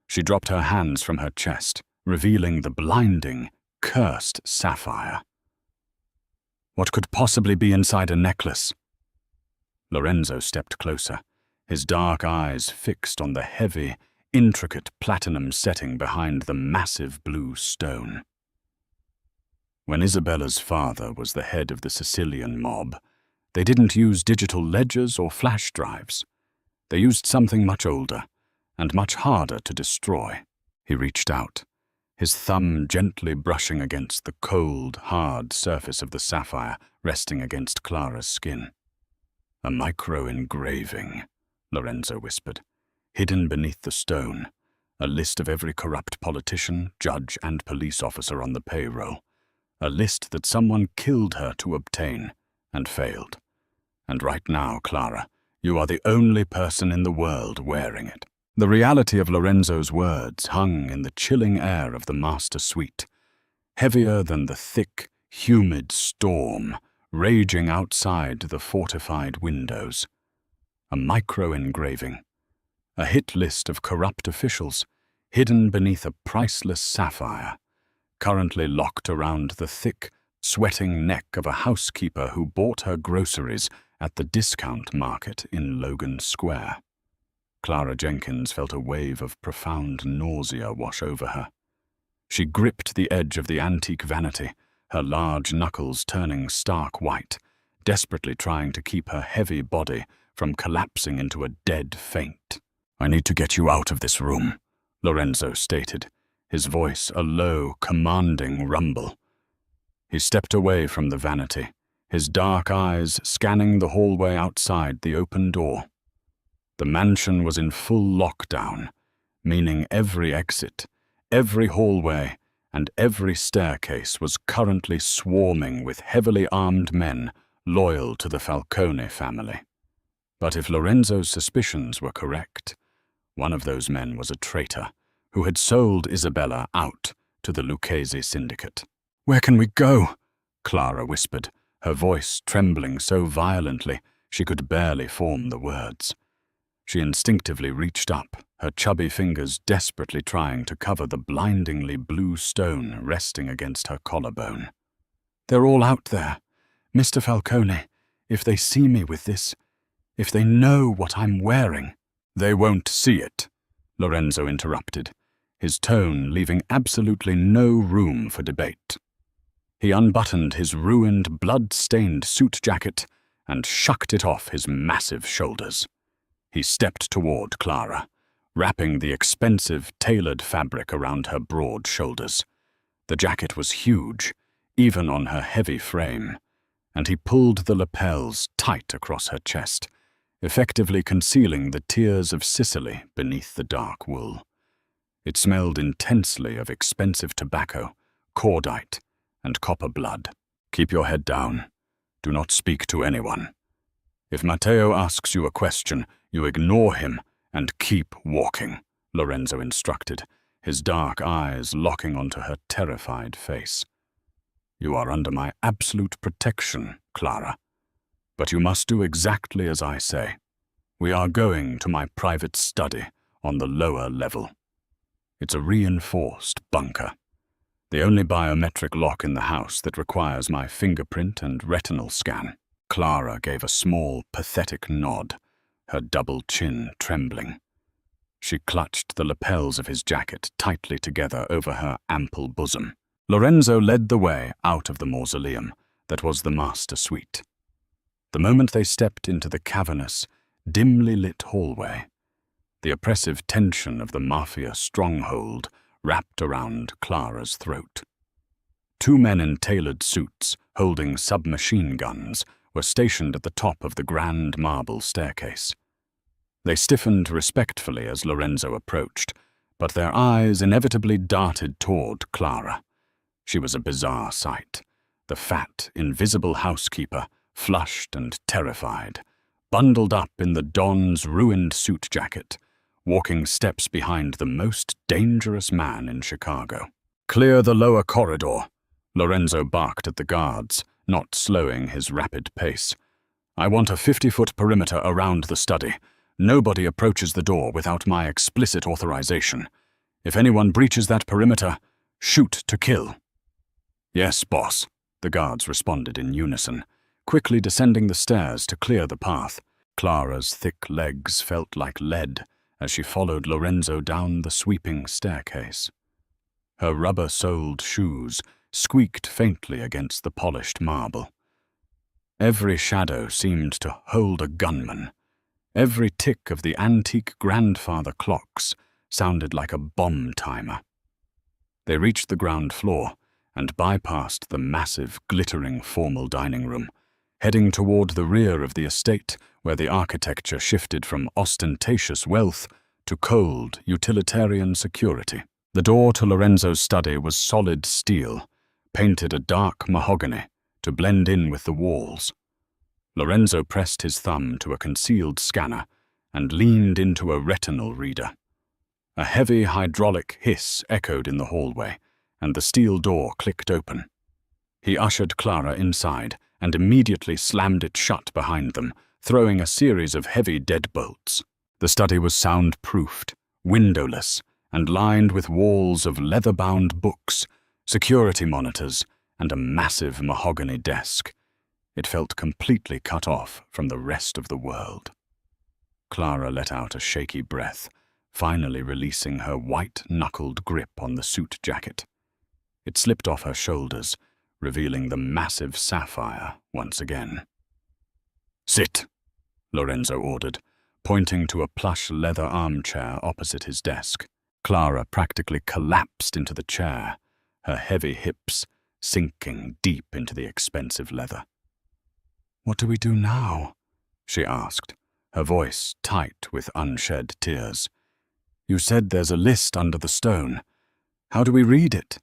She dropped her hands from her chest, revealing the blinding, cursed sapphire. What could possibly be inside a necklace? Lorenzo stepped closer, his dark eyes fixed on the heavy, intricate platinum setting behind the massive blue stone. When Isabella's father was the head of the Sicilian mob, they didn't use digital ledgers or flash drives. They used something much older and much harder to destroy. He reached out, his thumb gently brushing against the cold, hard surface of the sapphire resting against Clara's skin. "A micro-engraving," Lorenzo whispered, "hidden beneath the stone, a list of every corrupt politician, judge, and police officer on the payroll. A list that someone killed her to obtain and failed. And right now, Clara, you are the only person in the world wearing it." The reality of Lorenzo's words hung in the chilling air of the master suite, heavier than the thick, humid storm raging outside the fortified windows. A micro-engraving, a hit list of corrupt officials, hidden beneath a priceless sapphire, currently locked around the thick, sweating neck of a housekeeper who bought her groceries at the discount market in Logan Square. Clara Jenkins felt a wave of profound nausea wash over her. She gripped the edge of the antique vanity, her large knuckles turning stark white, desperately trying to keep her heavy body from collapsing into a dead faint. "I need to get you out of this room," Lorenzo stated, his voice a low, commanding rumble. He stepped away from the vanity, his dark eyes scanning the hallway outside the open door. The mansion was in full lockdown, meaning every exit, every hallway, and every staircase was currently swarming with heavily armed men loyal to the Falcone family. But if Lorenzo's suspicions were correct, one of those men was a traitor who had sold Isabella out to the Lucchese syndicate. "Where can we go?" Clara whispered, her voice trembling so violently she could barely form the words. She instinctively reached up, her chubby fingers desperately trying to cover the blindingly blue stone resting against her collarbone. "They're all out there. Mr. Falcone, if they see me with this, if they know what I'm wearing—" "They won't see it," Lorenzo interrupted, his tone leaving absolutely no room for debate. He unbuttoned his ruined, blood-stained suit jacket and shucked it off his massive shoulders. He stepped toward Clara, wrapping the expensive, tailored fabric around her broad shoulders. The jacket was huge, even on her heavy frame, and he pulled the lapels tight across her chest, effectively concealing the tears of Sicily beneath the dark wool. It smelled intensely of expensive tobacco, cordite, and copper blood. Keep your head down. Do not speak to anyone. If Matteo asks you a question, you ignore him and keep walking, Lorenzo instructed, his dark eyes locking onto her terrified face. You are under my absolute protection, Clara. But you must do exactly as I say. We are going to my private study on the lower level. It's a reinforced bunker. The only biometric lock in the house that requires my fingerprint and retinal scan. Clara gave a small, pathetic nod, her double chin trembling. She clutched the lapels of his jacket tightly together over her ample bosom. Lorenzo led the way out of the mausoleum that was the master suite. The moment they stepped into the cavernous, dimly lit hallway, the oppressive tension of the Mafia stronghold wrapped around Clara's throat. Two men in tailored suits, holding submachine guns, were stationed at the top of the grand marble staircase. They stiffened respectfully as Lorenzo approached, but their eyes inevitably darted toward Clara. She was a bizarre sight, the fat, invisible housekeeper, flushed and terrified, bundled up in the Don's ruined suit jacket, walking steps behind the most dangerous man in Chicago. Clear the lower corridor, Lorenzo barked at the guards, not slowing his rapid pace. I want a 50-foot perimeter around the study. Nobody approaches the door without my explicit authorization. If anyone breaches that perimeter, shoot to kill. Yes, boss, the guards responded in unison, quickly descending the stairs to clear the path. Clara's thick legs felt like lead as she followed Lorenzo down the sweeping staircase. Her rubber-soled shoes squeaked faintly against the polished marble. Every shadow seemed to hold a gunman. Every tick of the antique grandfather clocks sounded like a bomb timer. They reached the ground floor and bypassed the massive, glittering formal dining room, heading toward the rear of the estate where the architecture shifted from ostentatious wealth to cold, utilitarian security. The door to Lorenzo's study was solid steel, painted a dark mahogany to blend in with the walls. Lorenzo pressed his thumb to a concealed scanner and leaned into a retinal reader. A heavy hydraulic hiss echoed in the hallway, and the steel door clicked open. He ushered Clara inside and immediately slammed it shut behind them, throwing a series of heavy deadbolts. The study was soundproofed, windowless, and lined with walls of leather-bound books, security monitors, and a massive mahogany desk. It felt completely cut off from the rest of the world. Clara let out a shaky breath, finally releasing her white-knuckled grip on the suit jacket. It slipped off her shoulders, revealing the massive sapphire once again. Sit, Lorenzo ordered, pointing to a plush leather armchair opposite his desk. Clara practically collapsed into the chair, her heavy hips sinking deep into the expensive leather. What do we do now? She asked, her voice tight with unshed tears. You said there's a list under the stone. How do we read it?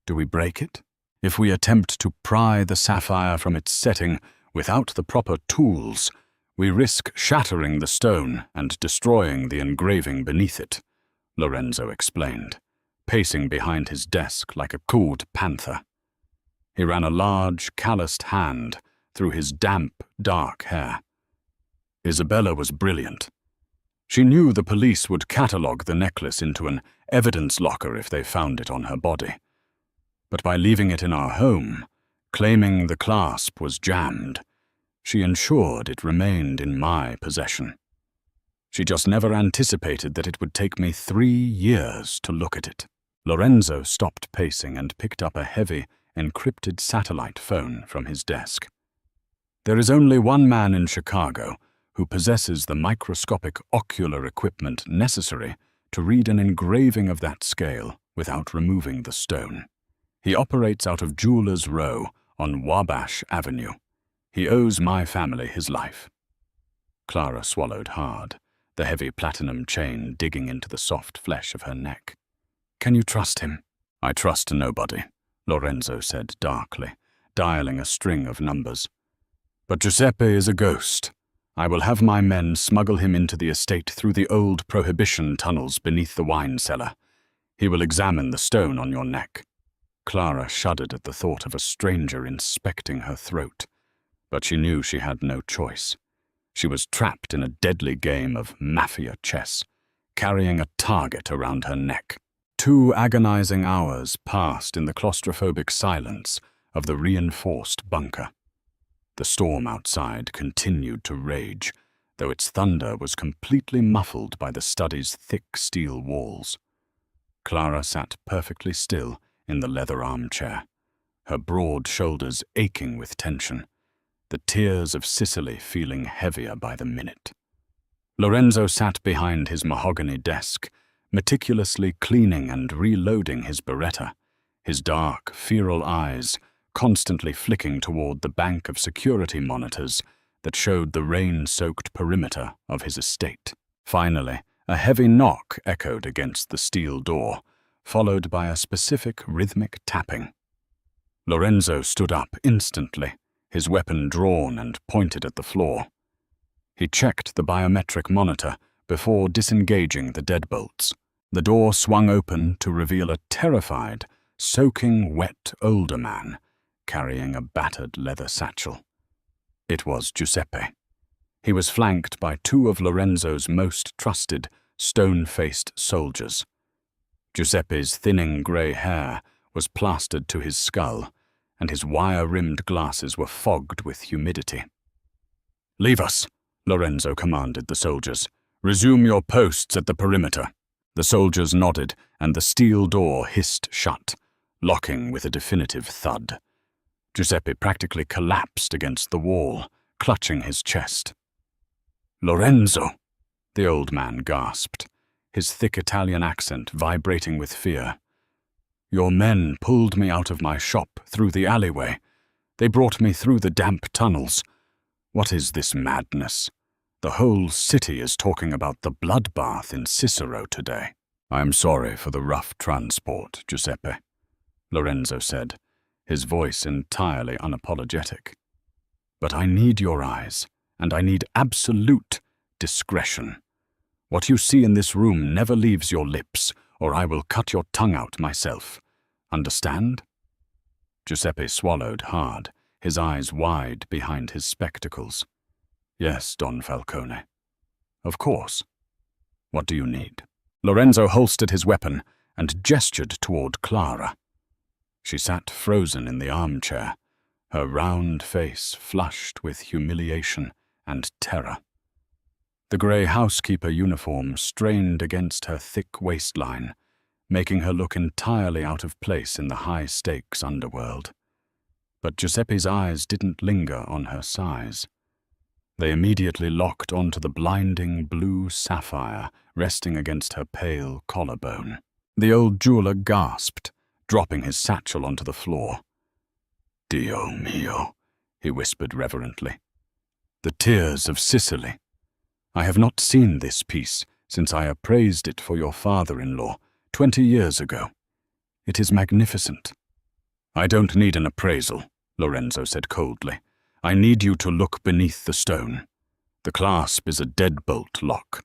Do we break it? If we attempt to pry the sapphire from its setting without the proper tools, we risk shattering the stone and destroying the engraving beneath it, Lorenzo explained, pacing behind his desk like a cooled panther. He ran a large, calloused hand through his damp, dark hair. Isabella was brilliant. She knew the police would catalogue the necklace into an evidence locker if they found it on her body. But by leaving it in our home, claiming the clasp was jammed, she ensured it remained in my possession. She just never anticipated that it would take me 3 years to look at it. Lorenzo stopped pacing and picked up a heavy, encrypted satellite phone from his desk. There is only one man in Chicago who possesses the microscopic ocular equipment necessary to read an engraving of that scale without removing the stone. He operates out of Jewelers Row on Wabash Avenue. He owes my family his life. Clara swallowed hard, the heavy platinum chain digging into the soft flesh of her neck. Can you trust him? I trust nobody, Lorenzo said darkly, dialing a string of numbers. But Giuseppe is a ghost. I will have my men smuggle him into the estate through the old prohibition tunnels beneath the wine cellar. He will examine the stone on your neck. Clara shuddered at the thought of a stranger inspecting her throat, but she knew she had no choice. She was trapped in a deadly game of Mafia chess, carrying a target around her neck. 2 agonizing hours passed in the claustrophobic silence of the reinforced bunker. The storm outside continued to rage, though its thunder was completely muffled by the study's thick steel walls. Clara sat perfectly still in the leather armchair, her broad shoulders aching with tension, the tears of Sicily feeling heavier by the minute. Lorenzo sat behind his mahogany desk, meticulously cleaning and reloading his Beretta, his dark, feral eyes constantly flicking toward the bank of security monitors that showed the rain-soaked perimeter of his estate. Finally, a heavy knock echoed against the steel door, followed by a specific rhythmic tapping. Lorenzo stood up instantly, his weapon drawn and pointed at the floor. He checked the biometric monitor before disengaging the deadbolts. The door swung open to reveal a terrified, soaking wet older man carrying a battered leather satchel. It was Giuseppe. He was flanked by 2 of Lorenzo's most trusted, stone-faced soldiers. Giuseppe's thinning grey hair was plastered to his skull, and his wire-rimmed glasses were fogged with humidity. "Leave us," Lorenzo commanded the soldiers. "Resume your posts at the perimeter." The soldiers nodded, and the steel door hissed shut, locking with a definitive thud. Giuseppe practically collapsed against the wall, clutching his chest. "Lorenzo," the old man gasped, his thick Italian accent vibrating with fear. "Your men pulled me out of my shop through the alleyway. They brought me through the damp tunnels. What is this madness? The whole city is talking about the bloodbath in Cicero today." "I am sorry for the rough transport, Giuseppe," Lorenzo said, his voice entirely unapologetic. "But I need your eyes, and I need absolute discretion. What you see in this room never leaves your lips, or I will cut your tongue out myself. Understand?" Giuseppe swallowed hard, his eyes wide behind his spectacles. "Yes, Don Falcone. Of course. What do you need?" Lorenzo holstered his weapon and gestured toward Clara. She sat frozen in the armchair, her round face flushed with humiliation and terror. The grey housekeeper uniform strained against her thick waistline, making her look entirely out of place in the high-stakes underworld. But Giuseppe's eyes didn't linger on her size. They immediately locked onto the blinding blue sapphire resting against her pale collarbone. The old jeweler gasped, dropping his satchel onto the floor. "Dio mio," he whispered reverently. "The tears of Sicily. I have not seen this piece since I appraised it for your father-in-law 20 years ago. It is magnificent." "I don't need an appraisal," Lorenzo said coldly. "I need you to look beneath the stone. The clasp is a deadbolt lock.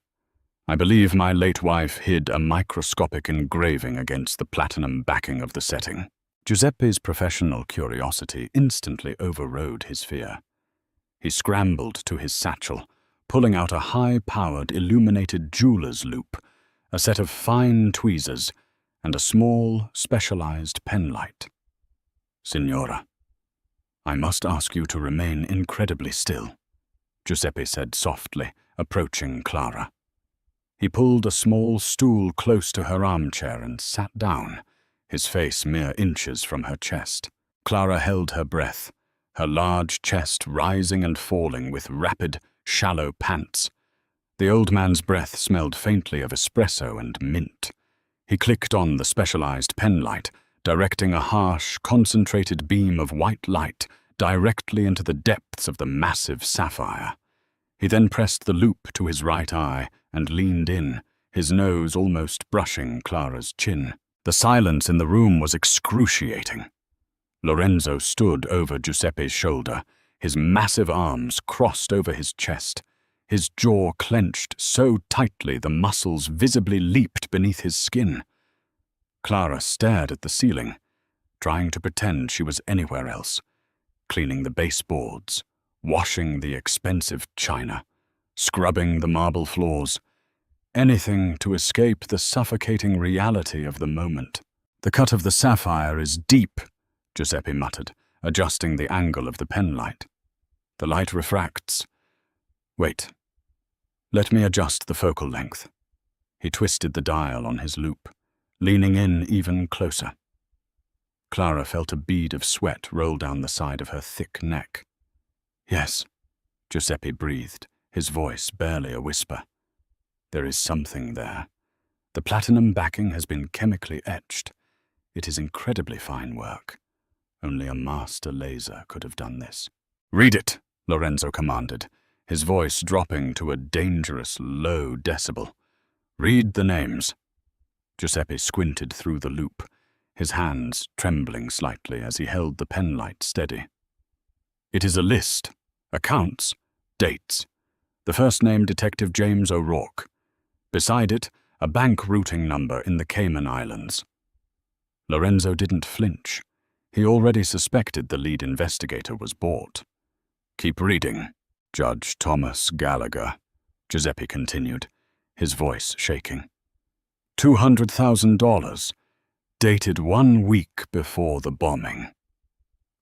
I believe my late wife hid a microscopic engraving against the platinum backing of the setting." Giuseppe's professional curiosity instantly overrode his fear. He scrambled to his satchel, pulling out a high-powered illuminated jeweler's loop, a set of fine tweezers, and a small, specialized penlight. "Signora, I must ask you to remain incredibly still," Giuseppe said softly, approaching Clara. He pulled a small stool close to her armchair and sat down, his face mere inches from her chest. Clara held her breath, her large chest rising and falling with rapid, shallow pants. The old man's breath smelled faintly of espresso and mint. He clicked on the specialized penlight, directing a harsh, concentrated beam of white light directly into the depths of the massive sapphire. He then pressed the loop to his right eye and leaned in, his nose almost brushing Clara's chin. The silence in the room was excruciating. Lorenzo stood over Giuseppe's shoulder, his massive arms crossed over his chest, his jaw clenched so tightly the muscles visibly leaped beneath his skin. Clara stared at the ceiling, trying to pretend she was anywhere else, cleaning the baseboards, washing the expensive china, scrubbing the marble floors, anything to escape the suffocating reality of the moment. "The cut of the sapphire is deep," Giuseppe muttered, adjusting the angle of the penlight. "The light refracts. Wait. Let me adjust the focal length." He twisted the dial on his loop, leaning in even closer. Clara felt a bead of sweat roll down the side of her thick neck. "Yes," Giuseppe breathed, his voice barely a whisper. "There is something there. The platinum backing has been chemically etched. It is incredibly fine work. Only a master laser could have done this." "Read it," Lorenzo commanded, his voice dropping to a dangerous low decibel. "Read the names." Giuseppe squinted through the loop, his hands trembling slightly as he held the penlight steady. "It is a list. Accounts. Dates. The first name Detective James O'Rourke. Beside it, a bank routing number in the Cayman Islands." Lorenzo didn't flinch. He already suspected the lead investigator was bought. "Keep reading." "Judge Thomas Gallagher," Giuseppe continued, his voice shaking. $200,000, dated 1 week before the bombing.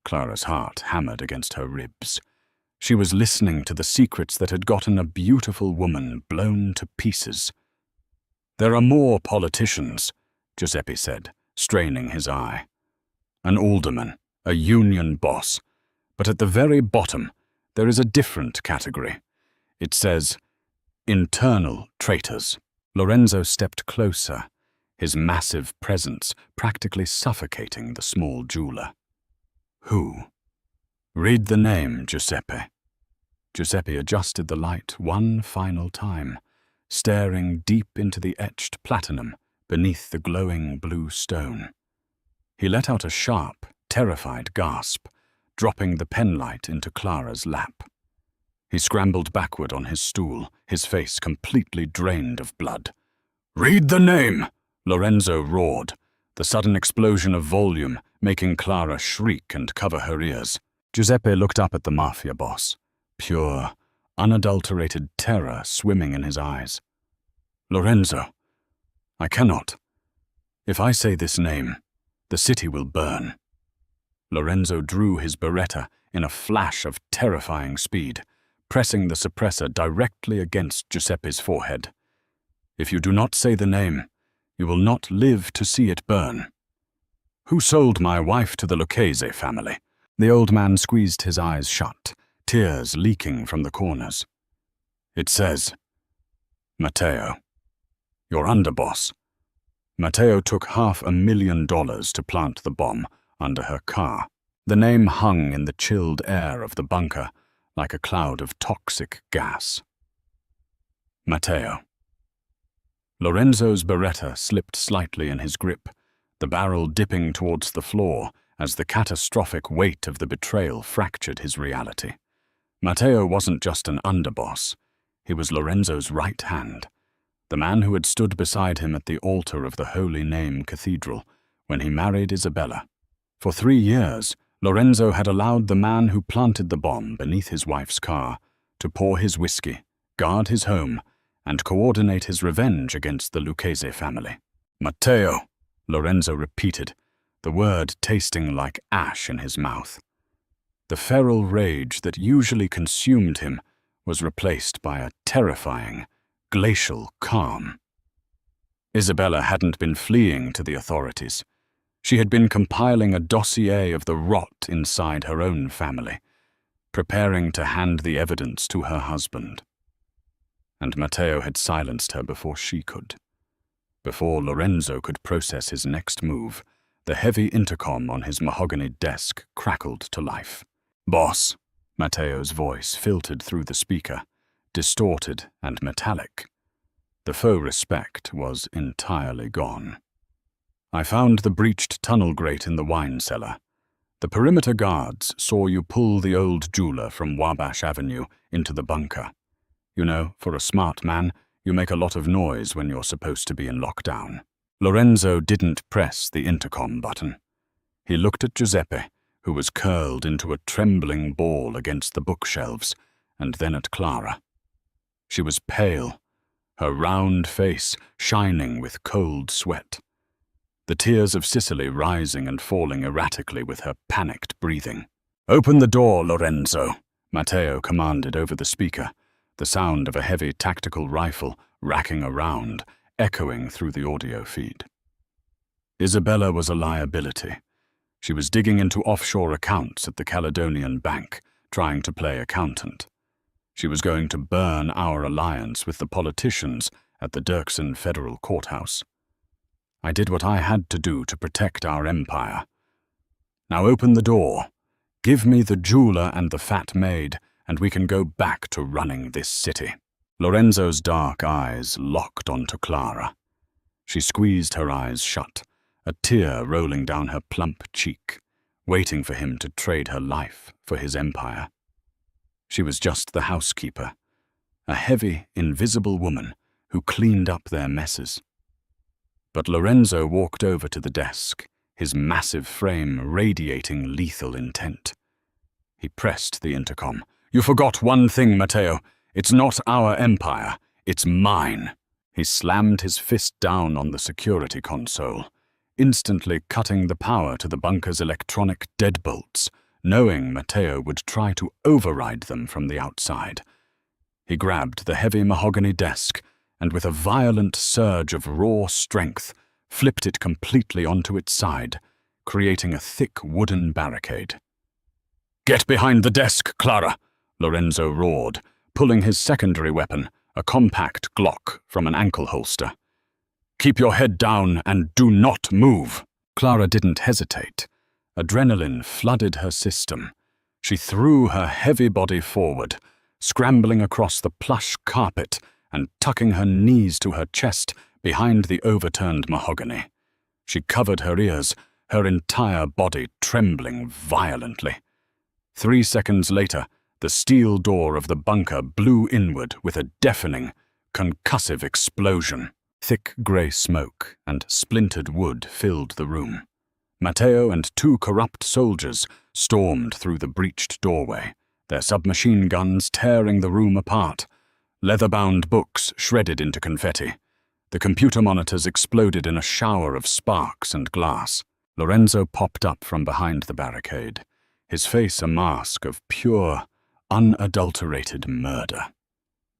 Clara's heart hammered against her ribs. She was listening to the secrets that had gotten a beautiful woman blown to pieces. "There are more politicians," Giuseppe said, straining his eye. "An alderman, a union boss, but at the very bottom there is a different category. It says, internal traitors." Lorenzo stepped closer, his massive presence practically suffocating the small jeweler. "Who?" "Read the name, Giuseppe." Giuseppe adjusted the light one final time, staring deep into the etched platinum beneath the glowing blue stone. He let out a sharp, terrified gasp, dropping the penlight into Clara's lap. He scrambled backward on his stool, his face completely drained of blood. "Read the name!" Lorenzo roared, the sudden explosion of volume making Clara shriek and cover her ears. Giuseppe looked up at the Mafia boss, pure, unadulterated terror swimming in his eyes. "Lorenzo, I cannot. If I say this name, the city will burn." Lorenzo drew his Beretta in a flash of terrifying speed, pressing the suppressor directly against Giuseppe's forehead. "If you do not say the name, you will not live to see it burn." "Who sold my wife to the Lucchese family?" The old man squeezed his eyes shut, tears leaking from the corners. "It says, Matteo. Your underboss. Matteo took $500,000 to plant the bomb under her car." The name hung in the chilled air of the bunker like a cloud of toxic gas. Matteo. Lorenzo's Beretta slipped slightly in his grip, the barrel dipping towards the floor as the catastrophic weight of the betrayal fractured his reality. Matteo wasn't just an underboss. He was Lorenzo's right hand, the man who had stood beside him at the altar of the Holy Name Cathedral when he married Isabella. For 3 years, Lorenzo had allowed the man who planted the bomb beneath his wife's car to pour his whiskey, guard his home, and coordinate his revenge against the Lucchese family. "Matteo," Lorenzo repeated, the word tasting like ash in his mouth. The feral rage that usually consumed him was replaced by a terrifying, glacial calm. Isabella hadn't been fleeing to the authorities. She had been compiling a dossier of the rot inside her own family, preparing to hand the evidence to her husband. And Matteo had silenced her before she could. Before Lorenzo could process his next move, the heavy intercom on his mahogany desk crackled to life. "Boss," Matteo's voice filtered through the speaker, distorted and metallic. The faux respect was entirely gone. I found the breached tunnel grate in the wine cellar. The perimeter guards saw you pull the old jeweler from Wabash Avenue into the bunker. You know, for a smart man, you make a lot of noise when you're supposed to be in lockdown. Lorenzo didn't press the intercom button. He looked at Giuseppe, who was curled into a trembling ball against the bookshelves, and then at Clara. She was pale, her round face shining with cold sweat, the tears of Sicily rising and falling erratically with her panicked breathing. "Open the door, Lorenzo," Matteo commanded over the speaker, the sound of a heavy tactical rifle racking around, echoing through the audio feed. Isabella was a liability. She was digging into offshore accounts at the Caledonian Bank, trying to play accountant. She was going to burn our alliance with the politicians at the Dirksen Federal Courthouse. I did what I had to do to protect our empire. Now open the door. Give me the jeweler and the fat maid, and we can go back to running this city. Lorenzo's dark eyes locked onto Clara. She squeezed her eyes shut, a tear rolling down her plump cheek, waiting for him to trade her life for his empire. She was just the housekeeper, a heavy, invisible woman who cleaned up their messes. But Lorenzo walked over to the desk, his massive frame radiating lethal intent. He pressed the intercom. "You forgot one thing, Matteo. It's not our empire. It's mine." He slammed his fist down on the security console, instantly cutting the power to the bunker's electronic deadbolts, knowing Matteo would try to override them from the outside. He grabbed the heavy mahogany desk and, with a violent surge of raw strength, flipped it completely onto its side, creating a thick wooden barricade. "Get behind the desk, Clara!" Lorenzo roared, pulling his secondary weapon, a compact Glock, from an ankle holster. "Keep your head down and do not move." Clara didn't hesitate. Adrenaline flooded her system. She threw her heavy body forward, scrambling across the plush carpet and tucking her knees to her chest behind the overturned mahogany. She covered her ears, her entire body trembling violently. 3 seconds later, the steel door of the bunker blew inward with a deafening, concussive explosion. Thick grey smoke and splintered wood filled the room. Matteo and 2 corrupt soldiers stormed through the breached doorway, their submachine guns tearing the room apart. Leather-bound books shredded into confetti. The computer monitors exploded in a shower of sparks and glass. Lorenzo popped up from behind the barricade, his face a mask of pure, unadulterated murder.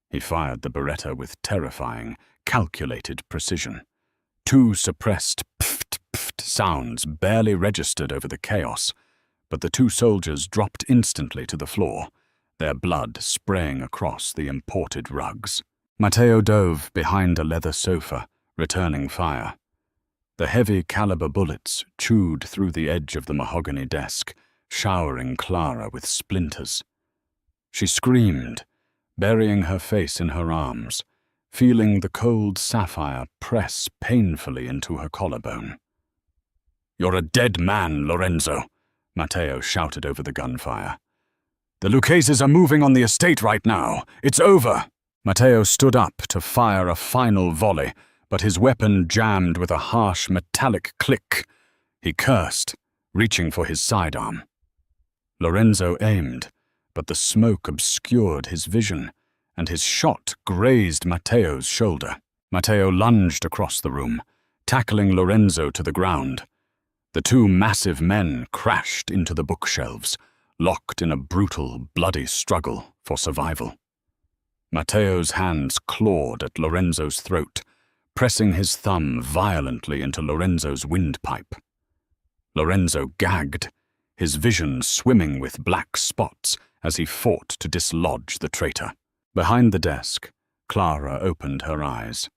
He fired the Beretta with terrifying, calculated precision. 2 suppressed pft sounds barely registered over the chaos, but the 2 soldiers dropped instantly to the floor, their blood spraying across the imported rugs. Matteo dove behind a leather sofa, returning fire. The heavy caliber bullets chewed through the edge of the mahogany desk, showering Clara with splinters. She screamed, burying her face in her arms, feeling the cold sapphire press painfully into her collarbone. "You're a dead man, Lorenzo," Matteo shouted over the gunfire. "The Luccheses are moving on the estate right now. It's over." Matteo stood up to fire a final volley, but his weapon jammed with a harsh metallic click. He cursed, reaching for his sidearm. Lorenzo aimed, but the smoke obscured his vision, and his shot grazed Matteo's shoulder. Matteo lunged across the room, tackling Lorenzo to the ground. The 2 massive men crashed into the bookshelves, locked in a brutal, bloody struggle for survival. Matteo's hands clawed at Lorenzo's throat, pressing his thumb violently into Lorenzo's windpipe. Lorenzo gagged, his vision swimming with black spots as he fought to dislodge the traitor. Behind the desk, Clara opened her eyes.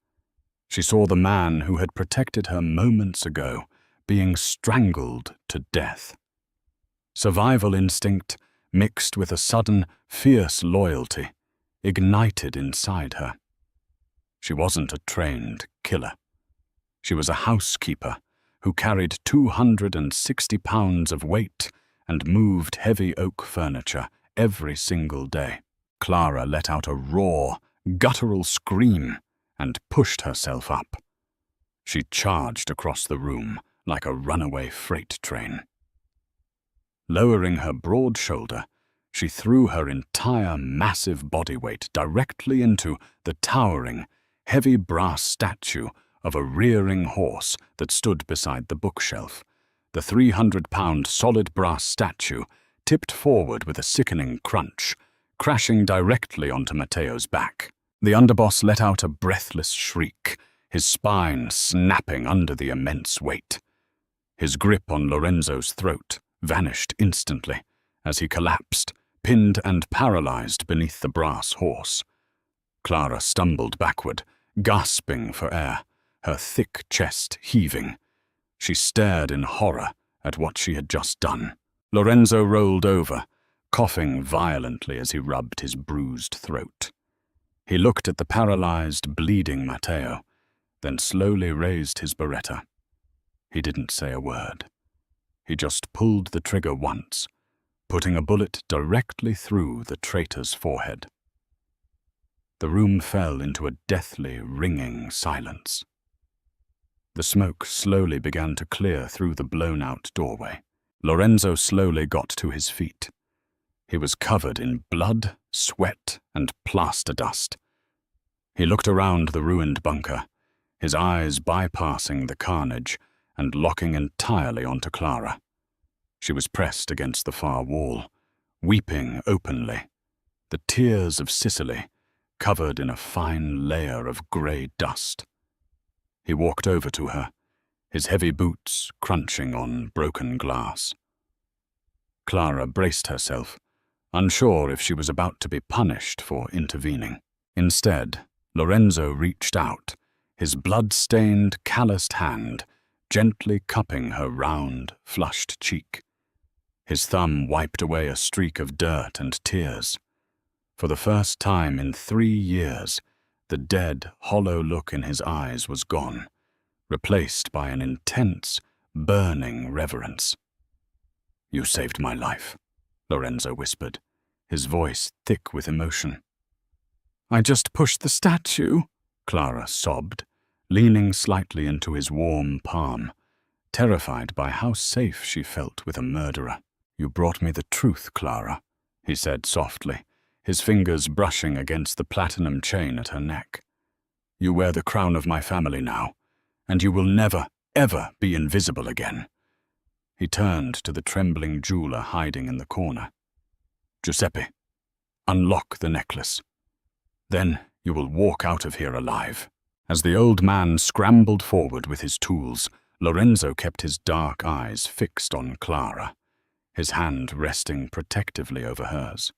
She saw the man who had protected her moments ago being strangled to death. Survival instinct, mixed with a sudden, fierce loyalty, ignited inside her. She wasn't a trained killer. She was a housekeeper, who carried 260 pounds of weight and moved heavy oak furniture every single day. Clara let out a raw, guttural scream and pushed herself up. She charged across the room like a runaway freight train. Lowering her broad shoulder, she threw her entire massive body weight directly into the towering, heavy brass statue of a rearing horse that stood beside the bookshelf. The 300-pound solid brass statue tipped forward with a sickening crunch, crashing directly onto Matteo's back. The underboss let out a breathless shriek, his spine snapping under the immense weight. His grip on Lorenzo's throat vanished instantly as he collapsed, pinned and paralyzed beneath the brass horse. Clara stumbled backward, gasping for air, her thick chest heaving. She stared in horror at what she had just done. Lorenzo rolled over, coughing violently as he rubbed his bruised throat. He looked at the paralyzed, bleeding Matteo, then slowly raised his beretta. He didn't say a word. He just pulled the trigger once, putting a bullet directly through the traitor's forehead. The room fell into a deathly, ringing silence. The smoke slowly began to clear through the blown-out doorway. Lorenzo slowly got to his feet. He was covered in blood, sweat, and plaster dust. He looked around the ruined bunker, his eyes bypassing the carnage and locking entirely onto Clara. She was pressed against the far wall, weeping openly, the tears of Sicily covered in a fine layer of grey dust. He walked over to her, his heavy boots crunching on broken glass. Clara braced herself, unsure if she was about to be punished for intervening. Instead, Lorenzo reached out, his blood-stained, calloused hand gently cupping her round, flushed cheek. His thumb wiped away a streak of dirt and tears. For the first time in 3 years, the dead, hollow look in his eyes was gone, replaced by an intense, burning reverence. "You saved my life," Lorenzo whispered, his voice thick with emotion. "I just pushed the statue," Clara sobbed, leaning slightly into his warm palm, terrified by how safe she felt with a murderer. "You brought me the truth, Clara," he said softly, his fingers brushing against the platinum chain at her neck. "You wear the crown of my family now, and you will never, ever be invisible again." He turned to the trembling jeweler hiding in the corner. "Giuseppe, unlock the necklace. Then you will walk out of here alive." As the old man scrambled forward with his tools, Lorenzo kept his dark eyes fixed on Clara, his hand resting protectively over hers.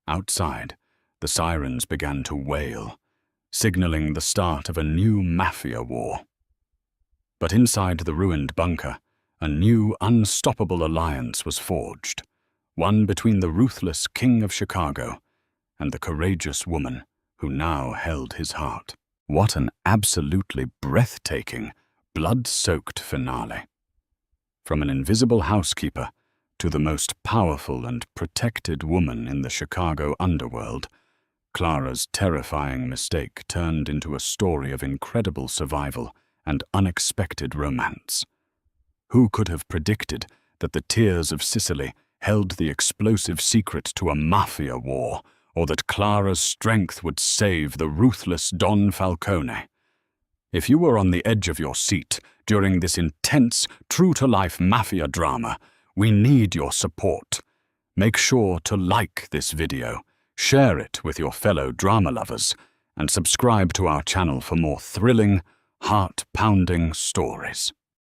Outside, the sirens began to wail, signaling the start of a new Mafia war. But inside the ruined bunker, a new, unstoppable alliance was forged, one between the ruthless King of Chicago and the courageous woman who now held his heart. What an absolutely breathtaking, blood-soaked finale. From an invisible housekeeper to the most powerful and protected woman in the Chicago underworld, Clara's terrifying mistake turned into a story of incredible survival and unexpected romance. Who could have predicted that the tears of Sicily held the explosive secret to a mafia war, or that Clara's strength would save the ruthless Don Falcone? If you were on the edge of your seat during this intense, true-to-life mafia drama, we need your support. Make sure to like this video, share it with your fellow drama lovers, and subscribe to our channel for more thrilling, heart-pounding stories.